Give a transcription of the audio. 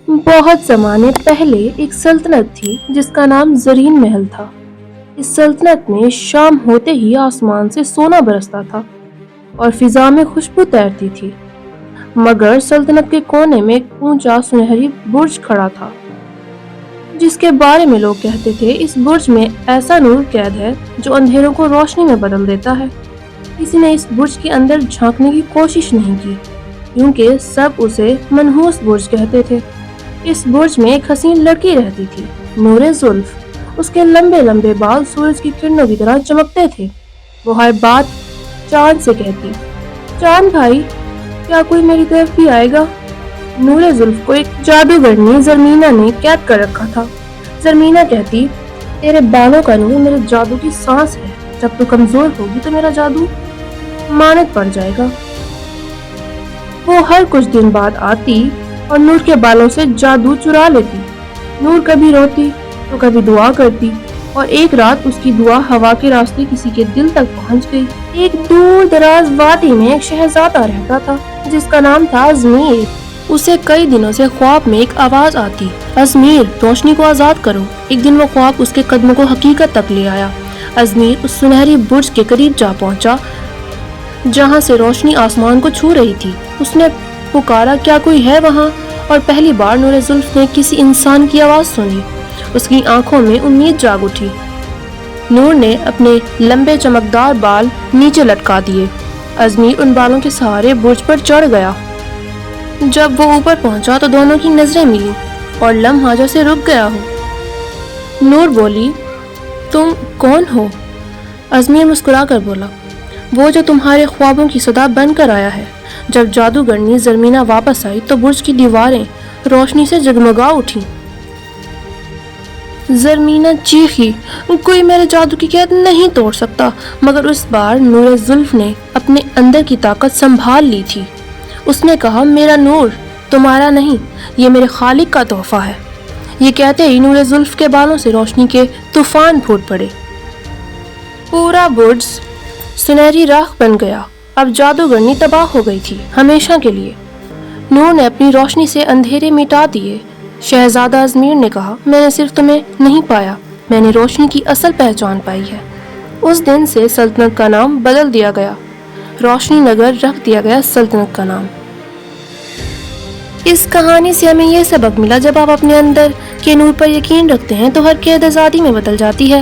بہت زمانے پہلے ایک سلطنت تھی جس کا نام زرین محل تھا۔ اس سلطنت میں شام ہوتے ہی آسمان سے سونا برستا تھا اور فضا میں خوشبو تیرتی تھی، مگر سلطنت کے کونے میں ایک اونچا سنہری برج کھڑا تھا جس کے بارے میں لوگ کہتے تھے اس برج میں ایسا نور قید ہے جو اندھیروں کو روشنی میں بدل دیتا ہے۔ کسی نے اس برج کے اندر جھانکنے کی کوشش نہیں کی کیونکہ سب اسے منحوس برج کہتے تھے۔ اس برج میں ایک حسین لڑکی رہتی تھی، نور زلف۔ اس کے لمبے لمبے بال سورج کی کرنوں کی طرح چمکتے تھے۔ وہ ہر بات چاند سے کہتی، چاند بھائی کیا کوئی میری طرف بھی آئے گا؟ نور زلف کو ایک جادوگرنی زرمینا نے قید کر رکھا تھا۔ زرمینا کہتی، تیرے بالوں کا نور میرے جادو کی سانس ہے، جب تو کمزور ہوگی تو میرا جادو مانت پڑ جائے گا۔ وہ ہر کچھ دن بعد آتی اور نور کے بالوں سے جادو چرا لیتی۔ نور کبھی روتی تو کبھی دعا کرتی اور ایک رات اس کی دعا ہوا کے راستے کسی کے دل تک پہنچ گئی۔ ایک دور دراز وادی میں ایک شہزادہ رہتا تھا جس کا نام تھا ازمیر۔ اسے کئی دنوں سے خواب میں ایک آواز آتی، ازمیر روشنی کو آزاد کرو۔ ایک دن وہ خواب اس کے قدموں کو حقیقت تک لے آیا۔ ازمیر اس سنہری برج کے قریب جا پہنچا جہاں سے روشنی آسمان کو چھو رہی تھی۔ اس نے پکارا، کیا کوئی ہے وہاں؟ اور پہلی بار نور زلف نے کسی انسان کی آواز سنی۔ اس کی آنکھوں میں امید جاگ اٹھی۔ نور نے اپنے لمبے چمکدار بال نیچے لٹکا دیے۔ ازمیر ان بالوں کے سہارے برج پر چڑھ گیا۔ جب وہ اوپر پہنچا تو دونوں کی نظریں ملی اور لمحہ جیسے رک گیا ہو۔ نور بولی، تم کون ہو؟ ازمیر مسکرا کر بولا، وہ جو تمہارے خوابوں کی صدا بن کر آیا ہے۔ جب جادوگرنی زرمینا واپس آئی تو برج کی دیواریں روشنی سے جگمگا اٹھی۔ زرمینا چیخی، کوئی میرے جادو کی قید نہیں توڑ سکتا، مگر اس بار نور زلف نے اپنے اندر کی طاقت سنبھال لی تھی۔ اس نے کہا، میرا نور تمہارا نہیں، یہ میرے خالق کا تحفہ ہے۔ یہ کہتے ہی نور زلف کے بالوں سے روشنی کے طوفان پھوٹ پڑے۔ پورا برج سنہری راکھ بن گیا۔ اب جادوگرنی تباہ ہو گئی تھی، ہمیشہ کے لیے۔ نور نے اپنی روشنی سے اندھیرے مٹا دیے۔ شہزادہ ازمیر نے کہا، میں نے صرف تمہیں نہیں پایا، میں نے روشنی کی اصل پہچان پائی ہے۔ اس دن سے سلطنت کا نام بدل دیا گیا، روشنی نگر رکھ دیا گیا سلطنت کا نام۔ اس کہانی سے ہمیں یہ سبق ملا، جب آپ اپنے اندر کے نور پر یقین رکھتے ہیں تو ہر قید آزادی میں بدل جاتی ہے۔